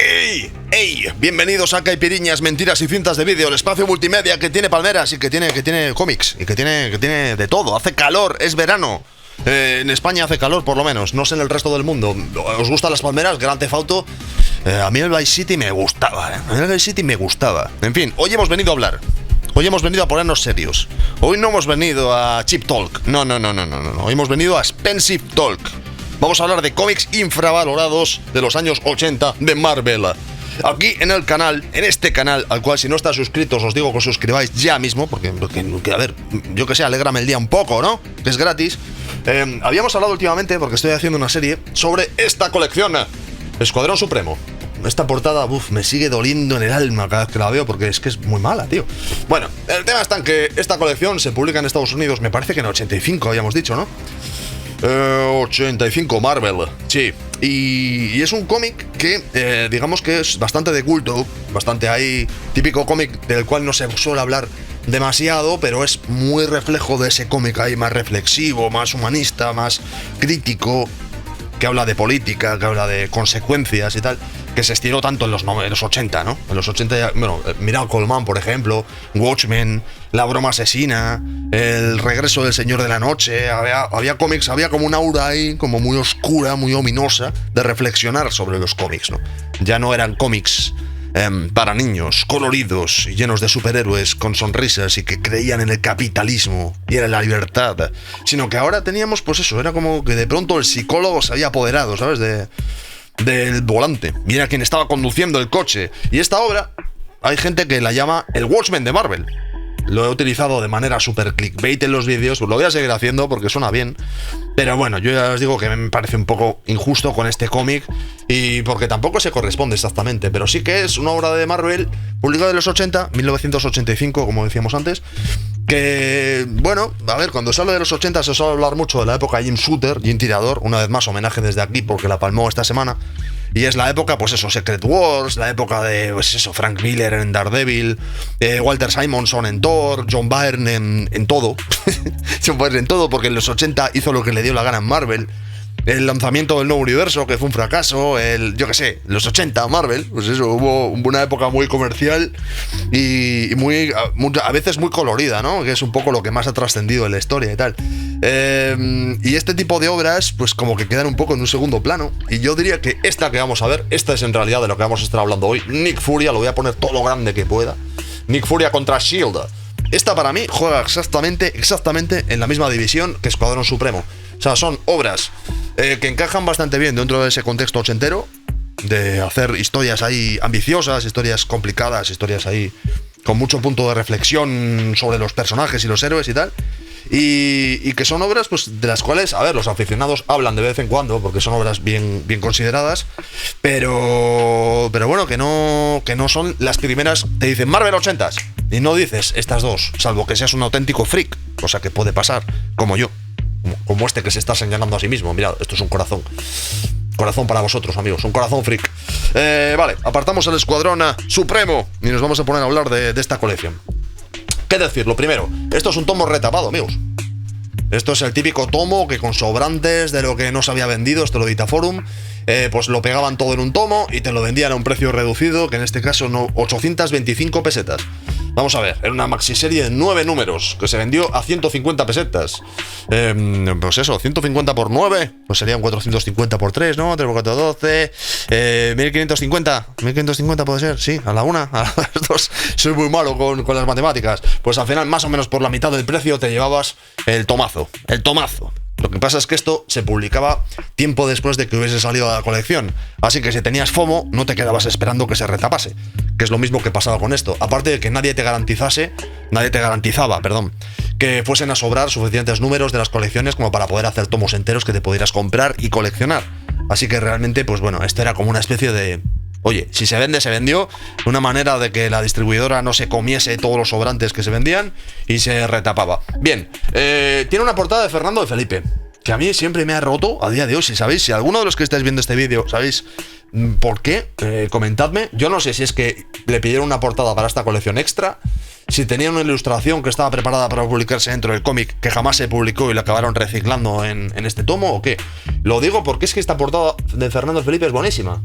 ¡Ey! ¡Ey! Bienvenidos a Caipiriñas, Mentiras y Cintas de Vídeo, el espacio multimedia que tiene palmeras y que tiene cómics y que tiene de todo. Hace calor, es verano. En España hace calor, por lo menos. No sé en el resto del mundo. ¿Os gustan las palmeras? Grand Theft Auto. A mí el Vice City me gustaba, A mí el Vice City me gustaba. En fin, hoy hemos venido a hablar. Hoy hemos venido a ponernos serios. Hoy no hemos venido a Cheap Talk. No. Hoy hemos venido a Expensive Talk. Vamos a hablar de cómics infravalorados de los años 80 de Marvel. Aquí en el canal, en este canal, al cual si no estáis suscritos os digo que os suscribáis ya mismo, porque a ver, yo que sé, alégrame el día un poco, ¿no? Que es gratis. Habíamos hablado últimamente, porque estoy haciendo una serie, sobre esta colección, Escuadrón Supremo. Esta portada, me sigue doliendo en el alma cada vez que la veo, porque es que es muy mala, tío. Bueno, el tema está en que esta colección se publica en Estados Unidos, me parece que en 85 habíamos dicho, ¿no? 85, Marvel, sí. Y es un cómic que, digamos que es bastante de culto, bastante ahí, típico cómic del cual no se suele hablar demasiado, pero es muy reflejo de ese cómic ahí más reflexivo, más humanista, más crítico, que habla de política, que habla de consecuencias y tal, que se estiró tanto en los 80, ¿no? En los 80, bueno, Miracle Man, por ejemplo, Watchmen, La Broma Asesina, El Regreso del Señor de la Noche, había cómics, había como una aura ahí, como muy oscura, muy ominosa, de reflexionar sobre los cómics, ¿no? Ya no eran cómics para niños, coloridos y llenos de superhéroes con sonrisas y que creían en el capitalismo y en la libertad, sino que ahora teníamos, pues eso, era como que de pronto el psicólogo se había apoderado, ¿sabes? Del volante. Mira quién estaba conduciendo el coche. Y esta obra, hay gente que la llama el Watchmen de Marvel. Lo he utilizado de manera super clickbait en los vídeos, pues lo voy a seguir haciendo porque suena bien. Pero bueno, yo ya os digo que me parece un poco injusto con este cómic y porque tampoco se corresponde exactamente, pero sí que es una obra de Marvel publicada en los 80, 1985, como decíamos antes, que, bueno, a ver, cuando se habla de los 80 se suele hablar mucho de la época Jim Shooter, Jim Tirador, una vez más homenaje desde aquí porque la palmó esta semana. Y es la época, pues eso, Secret Wars, la época de, pues eso, Frank Miller en Daredevil, Walter Simonson en Thor, John Byrne en todo. John Byrne en todo, porque en los 80 hizo lo que le dio la gana en Marvel. El lanzamiento del nuevo universo, que fue un fracaso, yo que sé, los 80, Marvel, pues eso, hubo una época muy comercial y a veces muy colorida, ¿no? Que es un poco lo que más ha trascendido en la historia y tal. Y este tipo de obras, pues como que quedan un poco en un segundo plano. Y yo diría que esta que vamos a ver, esta es en realidad de lo que vamos a estar hablando hoy. Nick Furia, lo voy a poner todo lo grande que pueda. Nick Furia contra S.H.I.E.L.D. Esta para mí juega exactamente en la misma división que Escuadrón Supremo. O sea, son obras que encajan bastante bien dentro de ese contexto ochentero, de hacer historias ahí ambiciosas, historias complicadas, historias ahí con mucho punto de reflexión sobre los personajes y los héroes y tal. Y que son obras, pues, de las cuales, a ver, los aficionados hablan de vez en cuando, porque son obras bien consideradas, pero bueno, que no son las primeras. Te dicen Marvel 80s y no dices estas dos, salvo que seas un auténtico freak, cosa que puede pasar, como yo, como este que se está señalando a sí mismo. Mirad, esto es un corazón para vosotros, amigos, un corazón freak. Vale, apartamos el Escuadrón Supremo y nos vamos a poner a hablar de esta colección. ¿Qué decir? Lo primero, esto es un tomo retapado, amigos. Esto es el típico tomo que con sobrantes de lo que no se había vendido, esto lo edita Forum, pues lo pegaban todo en un tomo y te lo vendían a un precio reducido, que en este caso 825 pesetas. Vamos a ver, era una maxiserie de 9 números que se vendió a 150 pesetas. Pues eso, 150 por 9, pues serían 450 por 3, ¿no? 3 por 4, 12, 1550. 1550 puede ser, sí, a la una, a las dos. Soy muy malo con las matemáticas. Pues al final, más o menos por la mitad del precio, te llevabas el tomazo. El tomazo. Lo que pasa es que esto se publicaba tiempo después de que hubiese salido a la colección, así que si tenías FOMO no te quedabas esperando que se retapase, que es lo mismo que pasaba con esto. Aparte de que nadie te garantizaba, que fuesen a sobrar suficientes números de las colecciones como para poder hacer tomos enteros que te pudieras comprar y coleccionar. Así que realmente, pues bueno, esto era como una especie de... Oye, si se vende, se vendió. Una manera de que la distribuidora no se comiese todos los sobrantes que se vendían y se retapaba. Bien, tiene una portada de Fernando de Felipe, que a mí siempre me ha roto a día de hoy. Si sabéis, si alguno de los que estáis viendo este vídeo sabéis por qué, comentadme. Yo no sé si es que le pidieron una portada para esta colección extra, si tenía una ilustración que estaba preparada para publicarse dentro del cómic que jamás se publicó y la acabaron reciclando en este tomo o qué. Lo digo porque es que esta portada de Fernando de Felipe es buenísima.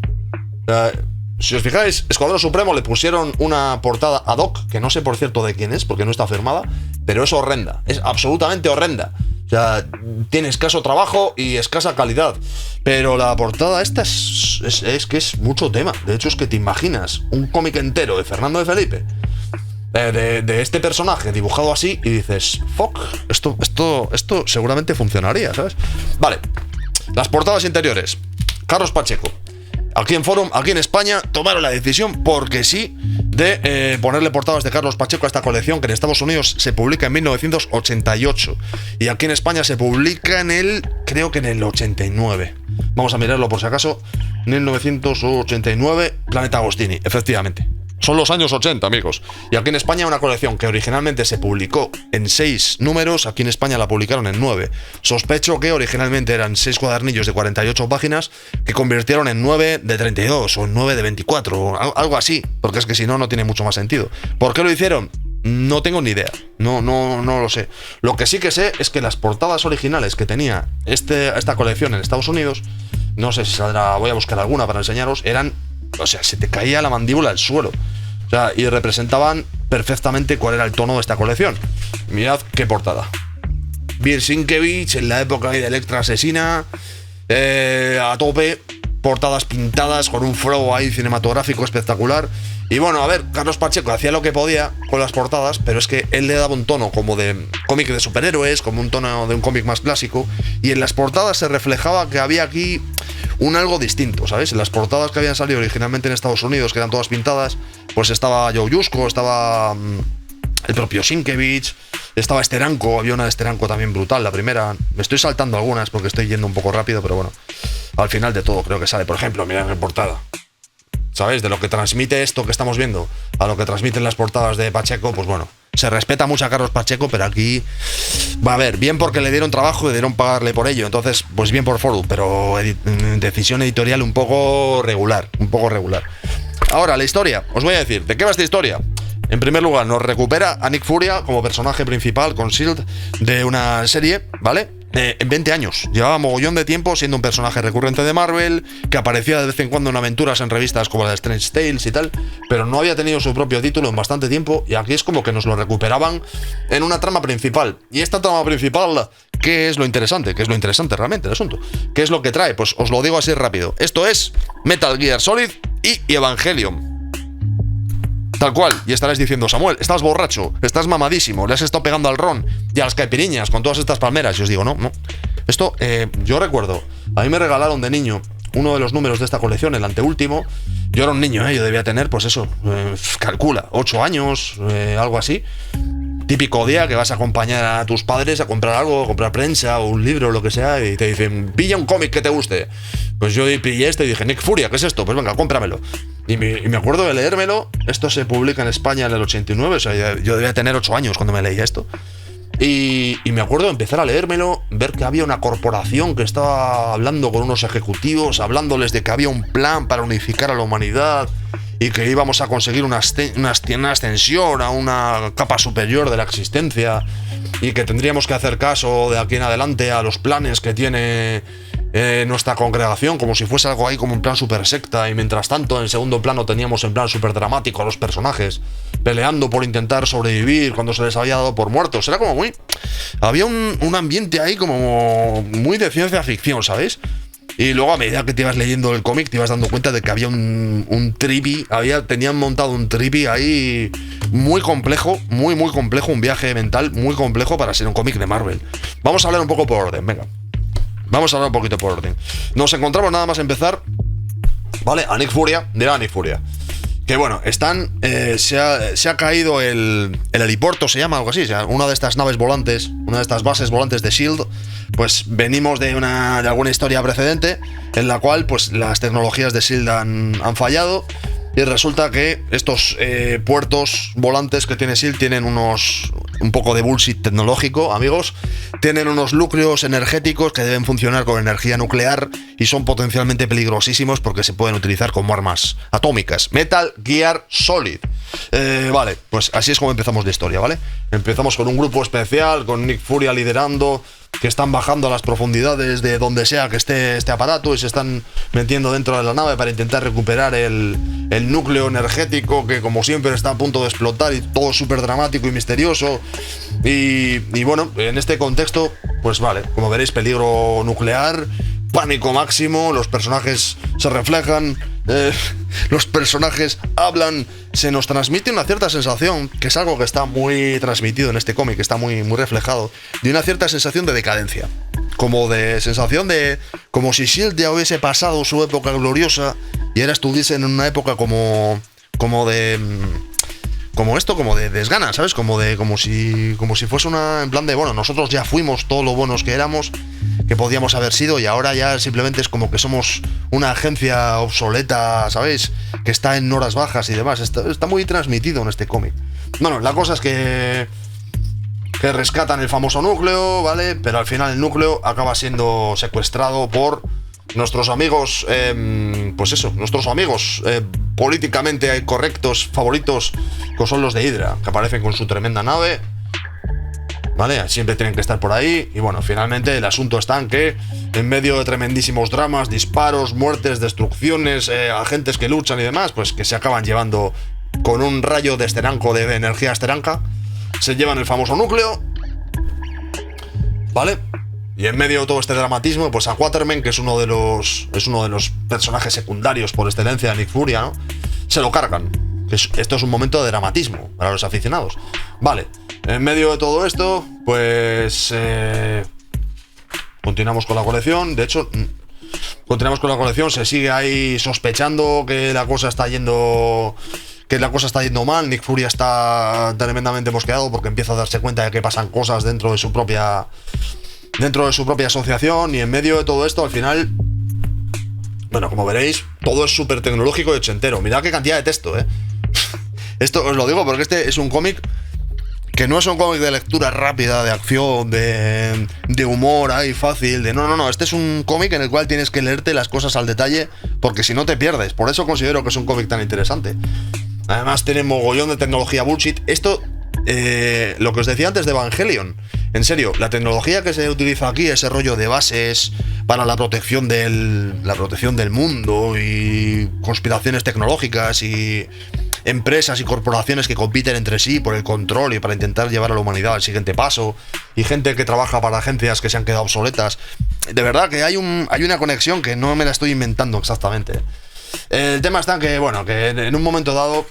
Si os fijáis, Escuadrón Supremo le pusieron una portada ad hoc, que no sé por cierto de quién es, porque no está firmada, pero es horrenda, es absolutamente horrenda. O sea, tiene escaso trabajo y escasa calidad. Pero la portada esta es que es mucho tema. De hecho, es que te imaginas un cómic entero de Fernando de Felipe, de este personaje dibujado así, y dices, fuck, esto seguramente funcionaría, ¿sabes? Vale, las portadas interiores. Carlos Pacheco. Aquí en Forum, aquí en España, tomaron la decisión, porque sí, de ponerle portadas de Carlos Pacheco a esta colección, que en Estados Unidos se publica en 1988 y aquí en España se publica creo que en el 89. Vamos a mirarlo por si acaso. 1989, Planeta Agostini, efectivamente. Son los años 80, amigos. Y aquí en España una colección que originalmente se publicó en 6 números, aquí en España la publicaron en 9. Sospecho que originalmente eran 6 cuadernillos de 48 páginas que convirtieron en 9 de 32 o en 9 de 24, o algo así, porque es que si no, no tiene mucho más sentido. ¿Por qué lo hicieron? No tengo ni idea, no lo sé. Lo que sí que sé es que las portadas originales que tenía esta colección en Estados Unidos, no sé si saldrá, voy a buscar alguna para enseñaros, eran... O sea, se te caía la mandíbula al suelo. O sea, y representaban perfectamente cuál era el tono de esta colección. Mirad qué portada. Bill Sienkiewicz en la época de Electra Asesina, a tope, portadas pintadas con un flow ahí cinematográfico espectacular. Y bueno, a ver, Carlos Pacheco hacía lo que podía con las portadas, pero es que él le daba un tono como de cómic de superhéroes, como un tono de un cómic más clásico, y en las portadas se reflejaba que había aquí un algo distinto, ¿sabes? En las portadas que habían salido originalmente en Estados Unidos, que eran todas pintadas, pues estaba Joe Yusko, estaba el propio Sienkiewicz, estaba Steranko, había una de Steranko también brutal, la primera. Me estoy saltando algunas porque estoy yendo un poco rápido, pero bueno, al final de todo creo que sale. Por ejemplo, mirad en portada, ¿sabéis? De lo que transmite esto que estamos viendo a lo que transmiten las portadas de Pacheco, pues bueno, se respeta mucho a Carlos Pacheco, pero aquí va a ver, bien porque le dieron trabajo y dieron pagarle por ello, entonces pues bien por Forum, pero decisión editorial un poco regular. Ahora, la historia, os voy a decir, ¿de qué va esta historia? En primer lugar, nos recupera a Nick Furia como personaje principal con S.H.I.E.L.D. de una serie, ¿vale? En 20 años. Llevaba mogollón de tiempo siendo un personaje recurrente de Marvel, que aparecía de vez en cuando en aventuras en revistas como la de Strange Tales y tal, pero no había tenido su propio título en bastante tiempo, y aquí es como que nos lo recuperaban en una trama principal. Y esta trama principal, ¿qué es lo interesante? ¿Qué es lo interesante realmente el asunto? ¿Qué es lo que trae? Pues os lo digo así rápido. Esto es Metal Gear Solid y Evangelion. Tal cual, y estaréis diciendo, Samuel, estás borracho, estás mamadísimo, le has estado pegando al ron y a las caipiriñas con todas estas palmeras. Y os digo, no. Esto, yo recuerdo, a mí me regalaron de niño uno de los números de esta colección, el anteúltimo. Yo era un niño, yo debía tener, pues eso, calcula, 8 años, algo así. Típico día que vas a acompañar a tus padres a comprar algo, a comprar prensa o un libro o lo que sea, y te dicen, pilla un cómic que te guste. Pues yo pillé este y dije, Nick Furia, ¿qué es esto? Pues venga, cómpramelo. Y me acuerdo de leérmelo. Esto se publica en España en el 89, o sea, yo debía tener 8 años cuando me leía esto. Y me acuerdo de empezar a leérmelo, ver que había una corporación que estaba hablando con unos ejecutivos, hablándoles de que había un plan para unificar a la humanidad y que íbamos a conseguir una ascensión a una capa superior de la existencia, y que tendríamos que hacer caso de aquí en adelante a los planes que tiene nuestra congregación, como si fuese algo ahí como un plan super secta. Y mientras tanto, en segundo plano teníamos en plan super dramático a los personajes peleando por intentar sobrevivir cuando se les había dado por muertos. Era como muy... Había un ambiente ahí como muy de ciencia ficción, ¿sabéis? Y luego a medida que te ibas leyendo el cómic te ibas dando cuenta de que había un trippy, tenían montado un trippy ahí muy complejo, muy complejo, un viaje mental muy complejo para ser un cómic de Marvel. Vamos a hablar un poco por orden, venga. Vamos a hablar un poquito por orden. Nos encontramos nada más empezar, ¿vale? A Nick Furia, dirá Nick Furia. Que bueno, se ha caído el helipuerto, se llama algo así, o sea, una de estas naves volantes, una de estas bases volantes de S.H.I.E.L.D., pues venimos de alguna historia precedente en la cual pues las tecnologías de S.H.I.E.L.D. han fallado, y resulta que estos puertos volantes que tiene S.H.I.E.L.D. tienen un poco de bullshit tecnológico, amigos. Tienen unos núcleos energéticos que deben funcionar con energía nuclear y son potencialmente peligrosísimos porque se pueden utilizar como armas atómicas. Metal Gear Solid. Vale, pues así es como empezamos la historia, ¿vale? Empezamos con un grupo especial, con Nick Furia liderando, que están bajando a las profundidades de donde sea que esté este aparato y se están metiendo dentro de la nave para intentar recuperar el el núcleo energético que como siempre está a punto de explotar y todo súper dramático y misterioso. Y bueno, en este contexto, pues vale, como veréis, peligro nuclear, pánico máximo, los personajes se reflejan, los personajes hablan, se nos transmite una cierta sensación, que es algo que está muy transmitido en este cómic, que está muy reflejado, de una cierta sensación de decadencia. Como de sensación de... como si S.H.I.E.L.D. ya hubiese pasado su época gloriosa y ahora estuviese en una época como de... como esto, como de desgana, ¿sabes? Como si fuese una... en plan de, bueno, nosotros ya fuimos todo lo buenos que éramos, que podíamos haber sido, y ahora ya simplemente es como que somos una agencia obsoleta, ¿sabéis? Que está en horas bajas y demás. Está muy transmitido en este cómic. Bueno, la cosa es que rescatan el famoso núcleo, ¿vale? Pero al final el núcleo acaba siendo secuestrado por nuestros amigos, pues eso, nuestros amigos políticamente correctos, favoritos, que son los de Hydra, que aparecen con su tremenda nave, ¿vale? Siempre tienen que estar por ahí. Y bueno, finalmente el asunto está en que, en medio de tremendísimos dramas, disparos, muertes, destrucciones, agentes que luchan y demás, pues que se acaban llevando con un rayo de esteranco, de energía esteranca, se llevan el famoso núcleo, ¿vale? Y en medio de todo este dramatismo, pues a Quatermain, que es uno de los personajes secundarios por excelencia de Nick Furia, ¿no? Se lo cargan. Esto es un momento de dramatismo para los aficionados. Vale, en medio de todo esto, pues continuamos con la colección. De hecho, continuamos con la colección. Se sigue ahí sospechando que la cosa está yendo mal. Nick Furia está tremendamente mosqueado porque empieza a darse cuenta de que pasan cosas dentro de su propia asociación. Y en medio de todo esto, al final, bueno, como veréis, todo es súper tecnológico y ochentero. Mirad qué cantidad de texto, Esto os lo digo porque este es un cómic que no es un cómic de lectura rápida, de acción, de humor ahí fácil, no, este es un cómic en el cual tienes que leerte las cosas al detalle, porque si no te pierdes. Por eso considero que es un cómic tan interesante. Además tiene mogollón de tecnología bullshit. Esto, lo que os decía antes de Evangelion, en serio, la tecnología que se utiliza aquí, ese rollo de bases para la protección del mundo y conspiraciones tecnológicas y empresas y corporaciones que compiten entre sí por el control y para intentar llevar a la humanidad al siguiente paso, y gente que trabaja para agencias que se han quedado obsoletas. De verdad que hay una conexión que no me la estoy inventando exactamente. El tema está en que, bueno, que en un momento dado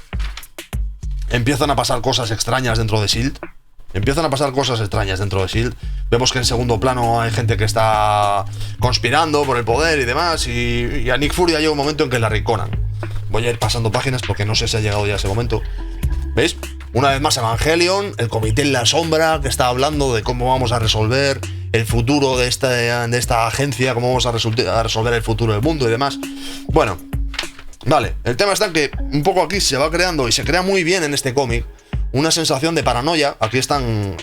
empiezan a pasar cosas extrañas dentro de S.H.I.E.L.D. Vemos que en segundo plano hay gente que está conspirando por el poder y demás, y a Nick Furia llega un momento en que la arrinconan. Voy a ir pasando páginas porque no sé si ha llegado ya ese momento. ¿Veis? Una vez más Evangelion, el comité en la sombra que está hablando de cómo vamos a resolver el futuro de esta agencia, cómo vamos a resolver el futuro del mundo y demás. Bueno, vale, el tema está en que un poco aquí se va creando, y se crea muy bien en este cómic, una sensación de paranoia. Aquí están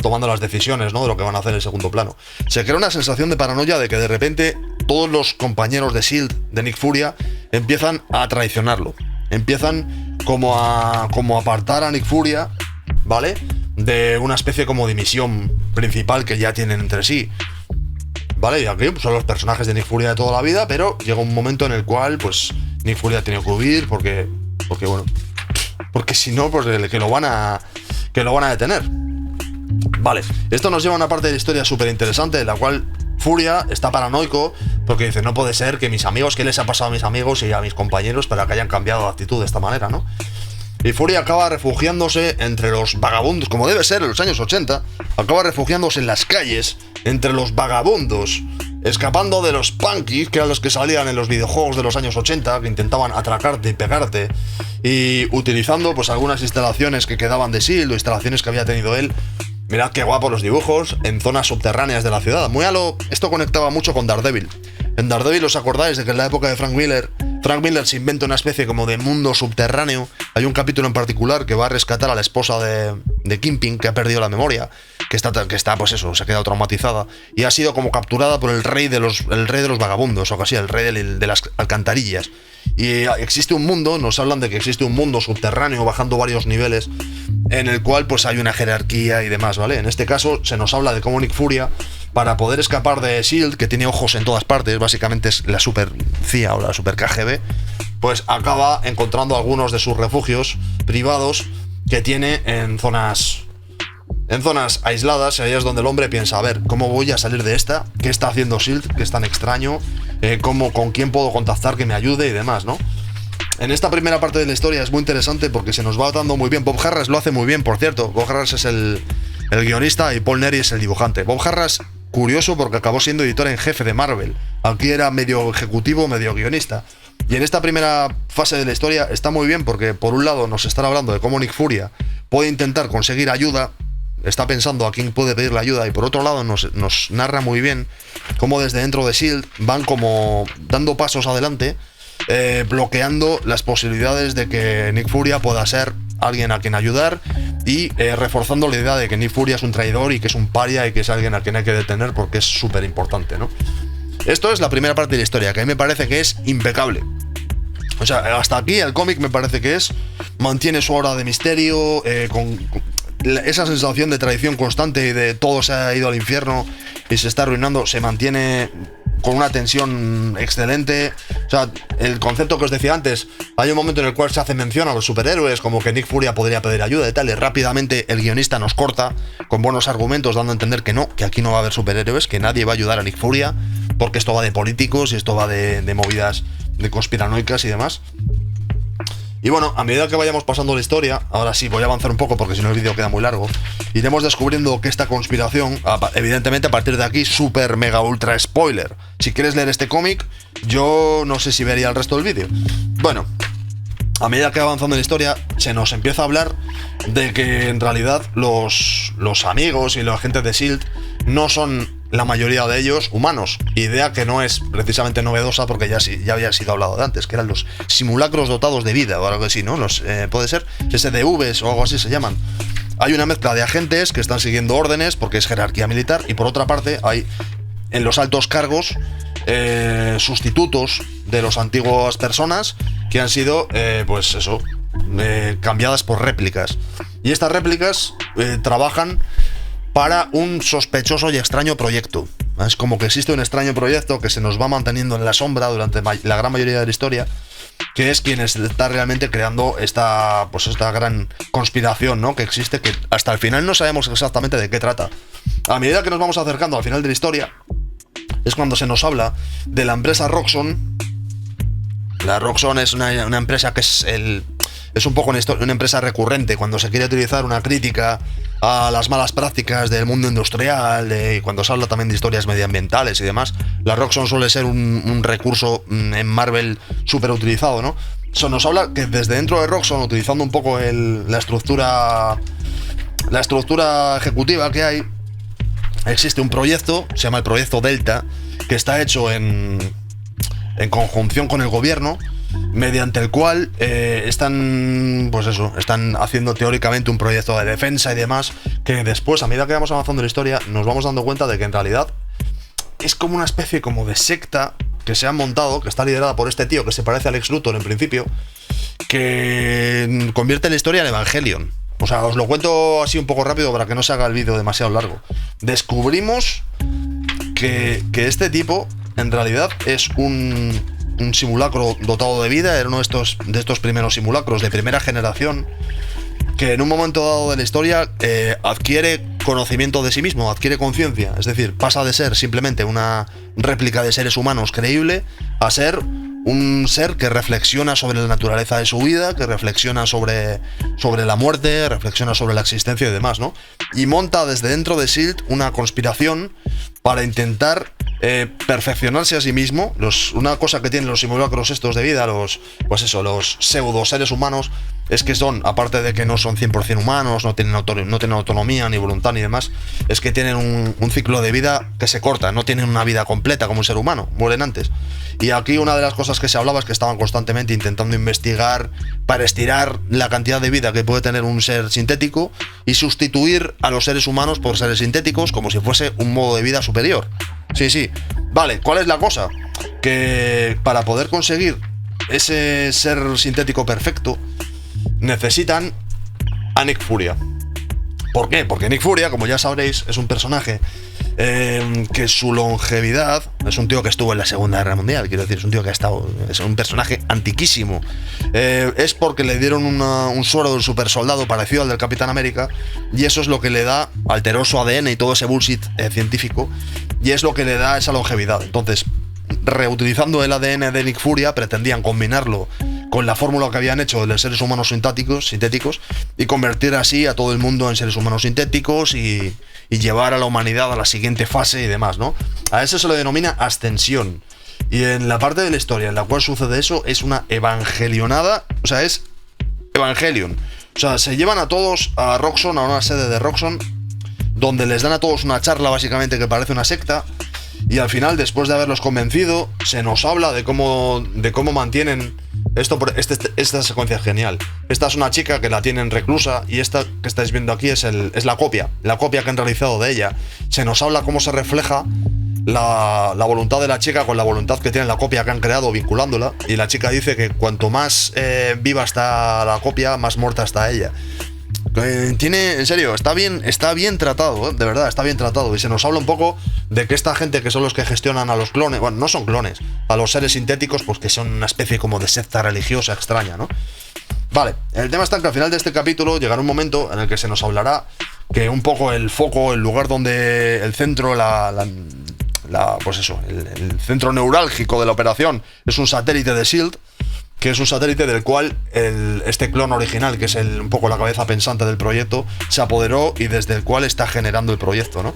tomando las decisiones, ¿no?, de lo que van a hacer en el segundo plano. Se crea una sensación de paranoia de que de repente todos los compañeros de S.H.I.E.L.D. de Nick Furia empiezan a traicionarlo. Empiezan como a apartar a Nick Furia, ¿vale?, de una especie como de misión principal que ya tienen entre sí. Vale, y aquí pues, son los personajes de Nick Furia de toda la vida, pero llega un momento en el cual pues Nick Furia tiene que huir porque si no, pues que lo van a detener. Vale, esto nos lleva a una parte de la historia súper interesante, en la cual Furia está paranoico porque dice, no puede ser que mis amigos, ¿qué les ha pasado a mis amigos y a mis compañeros para que hayan cambiado de actitud de esta manera, ¿no? Y Furia acaba refugiándose entre los vagabundos, como debe ser en los años 80, acaba refugiándose en las calles, entre los vagabundos, escapando de los punkies, que eran los que salían en los videojuegos de los años 80, que intentaban atracarte y pegarte, y utilizando pues algunas instalaciones que quedaban de S.H.I.E.L.D. o instalaciones que había tenido él. Mirad qué guapos los dibujos, en zonas subterráneas de la ciudad. Esto conectaba mucho con Daredevil. En Daredevil, ¿os acordáis de que en la época de Frank Miller se inventa una especie como de mundo subterráneo? Hay un capítulo en particular que va a rescatar a la esposa de Kingpin, que ha perdido la memoria, que está pues eso, se ha quedado traumatizada, y ha sido como capturada por el rey de los vagabundos, o algo así, el rey de las alcantarillas. Y existe un mundo, nos hablan de que existe un mundo subterráneo bajando varios niveles, en el cual pues hay una jerarquía y demás, ¿vale? En este caso se nos habla de cómo Nick Furia, para poder escapar de S.H.I.E.L.D., que tiene ojos en todas partes, básicamente es la super CIA o la super KGB, pues acaba encontrando algunos de sus refugios privados que tiene en zonas aisladas, y ahí es donde el hombre piensa, a ver, ¿cómo voy a salir de esta? ¿Qué está haciendo S.H.I.E.L.D., que es tan extraño? ¿Con quién puedo contactar que me ayude y demás, ¿no? En esta primera parte de la historia es muy interesante porque se nos va dando muy bien. Bob Harras lo hace muy bien, por cierto. Bob Harras es el guionista y Paul Neary es el dibujante. Bob Harras, curioso porque acabó siendo editor en jefe de Marvel. Aquí era medio ejecutivo, medio guionista. Y en esta primera fase de la historia está muy bien porque por un lado nos están hablando de cómo Nick Furia puede intentar conseguir ayuda, está pensando a quién puede pedirle ayuda, y por otro lado nos narra muy bien cómo desde dentro de S.H.I.E.L.D. van como dando pasos adelante, bloqueando las posibilidades de que Nick Furia pueda ser alguien a quien ayudar, y reforzando la idea de que Nick Furia es un traidor y que es un paria y que es alguien a quien hay que detener porque es súper importante, ¿no? Esto es la primera parte de la historia, que a mí me parece que es impecable. O sea, hasta aquí el cómic me parece que mantiene su aura de misterio, con esa sensación de traición constante y de todo se ha ido al infierno y se está arruinando, se mantiene con una tensión excelente. O sea, el concepto que os decía antes, hay un momento en el cual se hace mención a los superhéroes, como que Nick Furia podría pedir ayuda y tal, y rápidamente el guionista nos corta con buenos argumentos, dando a entender que no, que aquí no va a haber superhéroes, que nadie va a ayudar a Nick Furia, porque esto va de políticos y esto va de movidas de conspiranoicas y demás. Y bueno, a medida que vayamos pasando la historia, ahora sí voy a avanzar un poco porque si no el vídeo queda muy largo, iremos descubriendo que esta conspiración, evidentemente a partir de aquí, super mega ultra spoiler. Si quieres leer este cómic, yo no sé si vería el resto del vídeo. Bueno, a medida que va avanzando la historia, se nos empieza a hablar de que en realidad los amigos y la gente de S.H.I.E.L.D. no son la mayoría de ellos humanos, idea que no es precisamente novedosa porque ya había sido hablado de antes, que eran los simulacros dotados de vida o algo así, ¿no? Puede ser SDVs o algo así se llaman. Hay una mezcla de agentes que están siguiendo órdenes porque es jerarquía militar, y por otra parte hay en los altos cargos sustitutos de las antiguas personas que han sido cambiadas por réplicas, y estas réplicas trabajan para un sospechoso y extraño proyecto. Es como que existe un extraño proyecto que se nos va manteniendo en la sombra durante la gran mayoría de la historia, que es quien está realmente creando esta gran conspiración, ¿no? Que existe, que hasta el final no sabemos exactamente de qué trata. A medida que nos vamos acercando al final de la historia, es cuando se nos habla de la empresa Roxxon. La Roxxon es una empresa que es un poco una empresa recurrente cuando se quiere utilizar una crítica a las malas prácticas del mundo industrial, y cuando se habla también de historias medioambientales y demás. La Roxxon suele ser un recurso en Marvel súper utilizado, ¿no? Eso nos habla que desde dentro de Roxxon, utilizando un poco la estructura ejecutiva que hay, existe un proyecto, se llama el Proyecto Delta, que está hecho en conjunción con el gobierno, mediante el cual están haciendo teóricamente un proyecto de defensa y demás, que después, a medida que vamos avanzando en la historia, nos vamos dando cuenta de que en realidad es como una especie como de secta que se han montado, que está liderada por este tío que se parece a Lex Luthor en principio, que convierte la historia en Evangelion. O sea, os lo cuento así un poco rápido para que no se haga el vídeo demasiado largo. Descubrimos que este tipo en realidad es un simulacro dotado de vida, era uno de estos primeros simulacros de primera generación, que en un momento dado de la historia adquiere conocimiento de sí mismo, adquiere conciencia, es decir, pasa de ser simplemente una réplica de seres humanos creíble a ser un ser que reflexiona sobre la naturaleza de su vida, que reflexiona sobre la muerte, reflexiona sobre la existencia y demás, ¿no? Y monta desde dentro de S.H.I.E.L.D. una conspiración para intentar perfeccionarse a sí mismo. Una cosa que tienen los simulacros estos de vida, los pseudo seres humanos, es que son, aparte de que no son 100% humanos, no tienen autonomía ni voluntad ni demás, es que tienen un ciclo de vida que se corta, no tienen una vida completa como un ser humano, mueren antes. Y aquí una de las cosas que se hablaba es que estaban constantemente intentando investigar para estirar la cantidad de vida que puede tener un ser sintético y sustituir a los seres humanos por seres sintéticos como si fuese un modo de vida superior. Sí. Vale, ¿cuál es la cosa? Que para poder conseguir ese ser sintético perfecto necesitan a Nick Furia. ¿Por qué? Porque Nick Furia, como ya sabréis, es un personaje que su longevidad, es un tío que estuvo en la Segunda Guerra Mundial, quiero decir, es un tío que ha estado, es un personaje antiquísimo. Es porque le dieron un suero del super soldado parecido al del Capitán América, y eso es lo que le da, alteró su ADN y todo ese bullshit científico, y es lo que le da esa longevidad. Entonces, reutilizando el ADN de Nick Furia, pretendían combinarlo con la fórmula que habían hecho de seres humanos sintéticos y convertir así a todo el mundo en seres humanos sintéticos y llevar a la humanidad a la siguiente fase y demás, ¿no? A eso se le denomina ascensión. Y en la parte de la historia en la cual sucede eso es una evangelionada, o sea, es Evangelion. O sea, se llevan a todos a Roxxon, a una sede de Roxxon, donde les dan a todos una charla básicamente que parece una secta. Y al final, después de haberlos convencido, se nos habla de cómo mantienen esto. Esta secuencia es genial. Esta es una chica que la tienen reclusa y esta que estáis viendo aquí es la copia que han realizado de ella. Se nos habla cómo se refleja la voluntad de la chica con la voluntad que tiene la copia que han creado vinculándola. Y la chica dice que cuanto más viva está la copia, más muerta está ella. En serio, está bien tratado, de verdad, está bien tratado. Y se nos habla un poco de que esta gente que son los que gestionan a los clones, bueno, no son clones, a los seres sintéticos, pues que son una especie como de secta religiosa extraña, ¿no? Vale, el tema está en que al final de este capítulo llegará un momento en el que se nos hablará que un poco el foco, el lugar donde el centro, pues eso, el centro neurálgico de la operación es un satélite de S.H.I.E.L.D., que es un satélite del cual este clon original, que es un poco la cabeza pensante del proyecto, se apoderó y desde el cual está generando el proyecto, ¿no?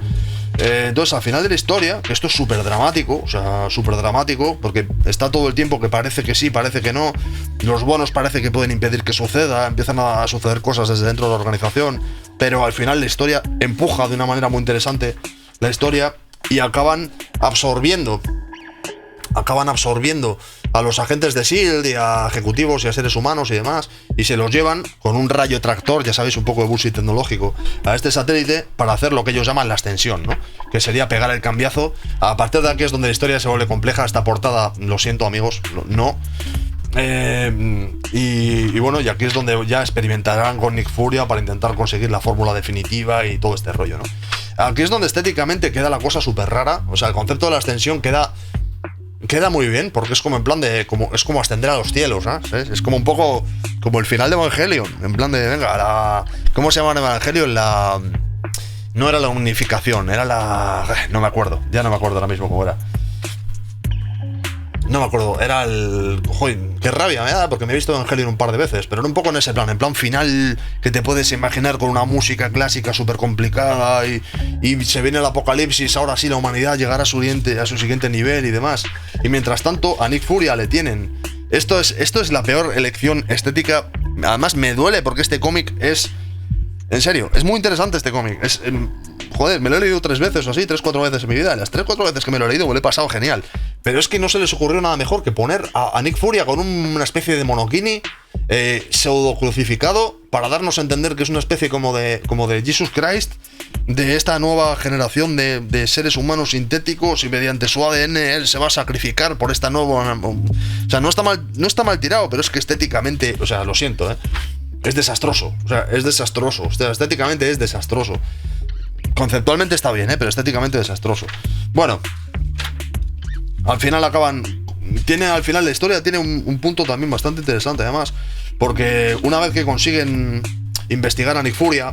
Entonces, al final de la historia, que esto es súper dramático, o sea, súper dramático, porque está todo el tiempo que parece que sí, parece que no, los buenos parece que pueden impedir que suceda, empiezan a suceder cosas desde dentro de la organización, pero al final la historia empuja de una manera muy interesante la historia y acaban absorbiendo a los agentes de S.H.I.E.L.D. y a ejecutivos y a seres humanos y demás, y se los llevan con un rayo tractor, ya sabéis, un poco de bullshit tecnológico, a este satélite para hacer lo que ellos llaman la ascensión, ¿no? Que sería pegar el cambiazo. A partir de aquí es donde la historia se vuelve compleja. Esta portada, lo siento amigos, no. Y bueno, y aquí es donde ya experimentarán con Nick Furia para intentar conseguir la fórmula definitiva y todo este rollo, ¿no? Aquí es donde estéticamente queda la cosa súper rara. O sea, el concepto de la ascensión queda muy bien, porque es como en plan de es como ascender a los cielos, ¿sabes? Es como un poco como el final de Evangelion, en plan de venga, ¿cómo se llama en Evangelion? No era la unificación, era no me acuerdo ahora mismo cómo era. No me acuerdo, era joder, qué rabia me da, porque me he visto Evangelion un par de veces, pero era un poco en ese plan, en plan final que te puedes imaginar con una música clásica súper complicada y se viene el apocalipsis, ahora sí la humanidad llegará a su siguiente nivel y demás. Y mientras tanto, a Nick Furia le tienen. Esto es la peor elección estética. Además me duele porque este cómic es... En serio, es muy interesante este cómic. Joder, me lo he leído 3 veces o así, 3-4 veces en mi vida. Las 3-4 veces que me lo he leído me lo he pasado genial. Pero es que no se les ocurrió nada mejor que poner a Nick Furia con una especie de monokini pseudo crucificado para darnos a entender que es una especie como de Jesus Christ, de esta nueva generación de seres humanos sintéticos, y mediante su ADN él se va a sacrificar por esta nueva... O sea, no está mal tirado, pero es que estéticamente, o sea, lo siento, es desastroso. O sea, es desastroso. O sea, estéticamente es desastroso. Conceptualmente está bien, pero estéticamente desastroso. Bueno, al final al final la historia tiene un punto también bastante interesante, además, porque una vez que consiguen investigar a Nick Furia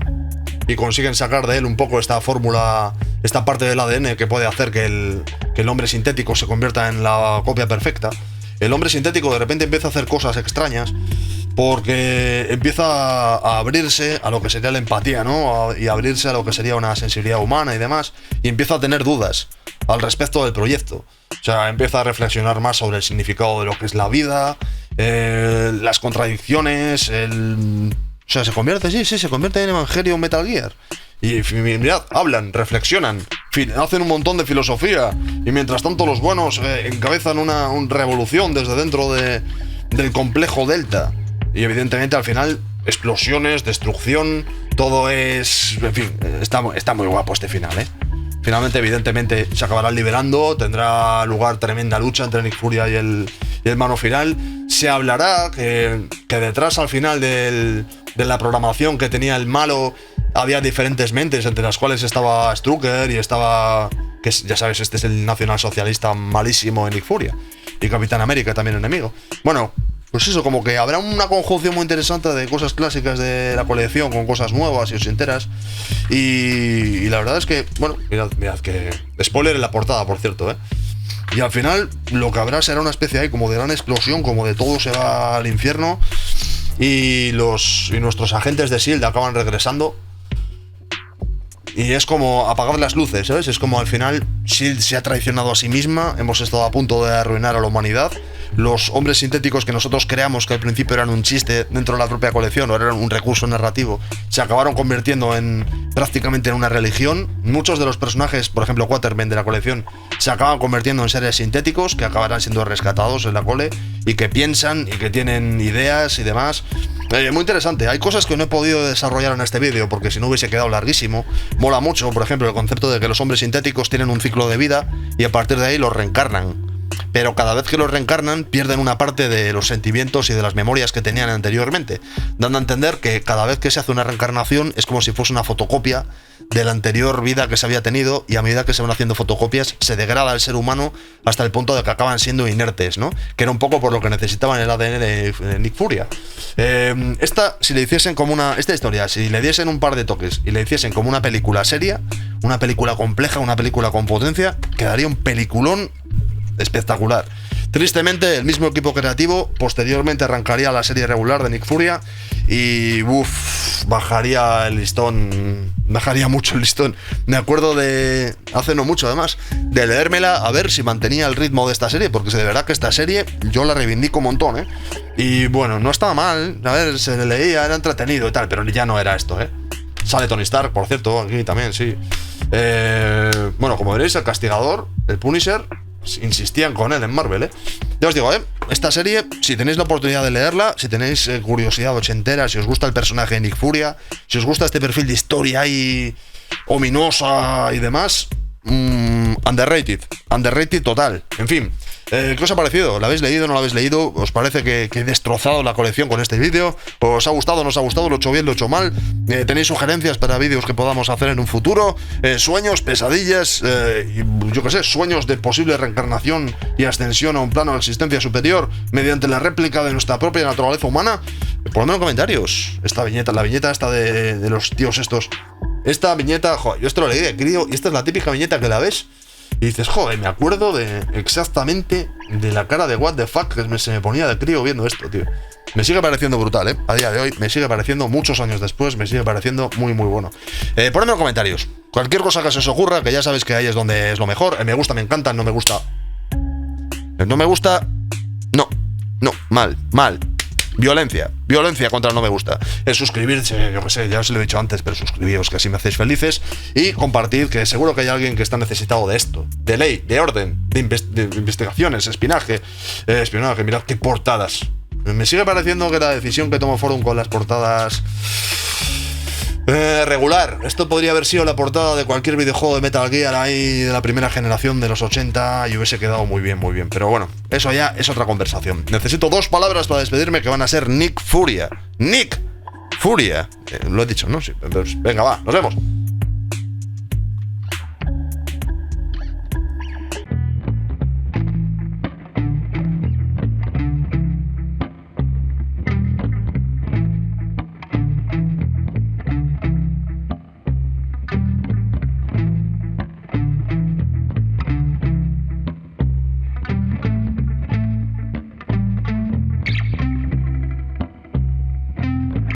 y consiguen sacar de él un poco esta fórmula, esta parte del ADN que puede hacer que el hombre sintético se convierta en la copia perfecta, el hombre sintético de repente empieza a hacer cosas extrañas, porque empieza a abrirse a lo que sería la empatía, ¿no? Y abrirse a lo que sería una sensibilidad humana y demás, y empieza a tener dudas al respecto del proyecto. O sea, empieza a reflexionar más sobre el significado de lo que es la vida, las contradicciones, o sea, se convierte en Evangelion Metal Gear. Y mirad, hablan, reflexionan, hacen un montón de filosofía, y mientras tanto los buenos encabezan una revolución desde dentro del complejo Delta. Y evidentemente al final, explosiones, destrucción, todo es... En fin, está muy guapo este final, Finalmente, evidentemente, se acabarán liberando, tendrá lugar tremenda lucha entre Nick Furia y el mano final. Se hablará que detrás al final del de la programación que tenía el malo, había diferentes mentes, entre las cuales estaba Strucker y estaba, que ya sabes, este es el nacionalsocialista malísimo en Nick Furia, y Capitán América también enemigo. Bueno, pues eso, como que habrá una conjunción muy interesante de cosas clásicas de la colección con cosas nuevas y ochenteras. Y la verdad es que, bueno, mirad que... Spoiler en la portada, por cierto, ¿eh? Y al final lo que habrá será una especie ahí como de gran explosión, como de todo se va al infierno y nuestros agentes de S.H.I.E.L.D. acaban regresando. Y es como apagar las luces, ¿sabes? Es como al final S.H.I.E.L.D. se ha traicionado a sí misma, hemos estado a punto de arruinar a la humanidad. Los hombres sintéticos que nosotros creamos que al principio eran un chiste dentro de la propia colección o eran un recurso narrativo, se acabaron convirtiendo prácticamente en una religión. Muchos de los personajes, por ejemplo Quatermain de la colección, se acaban convirtiendo en seres sintéticos que acabarán siendo rescatados en la cole y que piensan y que tienen ideas y demás. Muy interesante, hay cosas que no he podido desarrollar en este vídeo porque si no hubiese quedado larguísimo. Mola mucho, por ejemplo, el concepto de que los hombres sintéticos tienen un ciclo de vida y a partir de ahí los reencarnan. Pero cada vez que los reencarnan pierden una parte de los sentimientos y de las memorias que tenían anteriormente, dando a entender que cada vez que se hace una reencarnación es como si fuese una fotocopia de la anterior vida que se había tenido, y a medida que se van haciendo fotocopias se degrada el ser humano hasta el punto de que acaban siendo inertes, ¿no? Que era un poco por lo que necesitaban el ADN de Nick Furia. Esta historia, si le diesen un par de toques y le hiciesen como una película seria, una película compleja, una película con potencia, quedaría un peliculón espectacular. Tristemente, el mismo equipo creativo posteriormente arrancaría la serie regular de Nick Furia y bajaría el listón, bajaría mucho el listón. Me acuerdo de, hace no mucho además, de leérmela a ver si mantenía el ritmo de esta serie, porque de verdad que esta serie yo la reivindico un montón, ¿eh? Y bueno, no estaba mal, a ver, se le leía, era entretenido y tal, pero ya no era esto, ¿eh? Sale Tony Stark, por cierto, aquí también, sí. Bueno, como veréis, el Castigador, el Punisher, insistían con él en Marvel, ¿eh? Ya os digo, esta serie, si tenéis la oportunidad de leerla, si tenéis curiosidad ochentera, si os gusta el personaje de Nick Furia, si os gusta este perfil de historia ahí ominosa y demás, underrated total. En fin, ¿qué os ha parecido? ¿La habéis leído? ¿No la habéis leído? ¿Os parece que he destrozado la colección con este vídeo? ¿Os ha gustado? ¿No os ha gustado? ¿Lo he hecho bien? ¿Lo he hecho mal? ¿Tenéis sugerencias para vídeos que podamos hacer en un futuro? ¿Sueños? ¿Pesadillas? Yo qué sé, sueños de posible reencarnación y ascensión a un plano de existencia superior mediante la réplica de nuestra propia naturaleza humana? Ponedme en comentarios la viñeta esta de los tíos estos. Esta viñeta, joder, yo esto lo leí de crío y esta es la típica viñeta que la ves y dices, joder, me acuerdo exactamente de la cara de what the fuck que se me ponía de crío viendo esto, tío. Me sigue pareciendo brutal, ¿eh? A día de hoy me sigue pareciendo, muchos años después, me sigue pareciendo muy, muy bueno. Ponedme en los comentarios cualquier cosa que se os ocurra, que ya sabéis que ahí es donde es lo mejor. Me gusta, me encanta, no me gusta. No me gusta. No, mal. Violencia contra el no me gusta. Es suscribirse, yo que sé, ya os lo he dicho antes, pero suscribíos, que así me hacéis felices. Y compartid, que seguro que hay alguien que está necesitado de esto, de ley, de orden, de investigaciones, espionaje, mirad qué portadas. Me sigue pareciendo que la decisión que tomó Forum con las portadas regular. Esto podría haber sido la portada de cualquier videojuego de Metal Gear ahí de la primera generación de los 80 y hubiese quedado muy bien. Pero bueno, eso ya es otra conversación. Necesito 2 palabras para despedirme que van a ser Nick Furia. Nick Furia. Lo he dicho, ¿no? Sí, entonces, venga, va, nos vemos.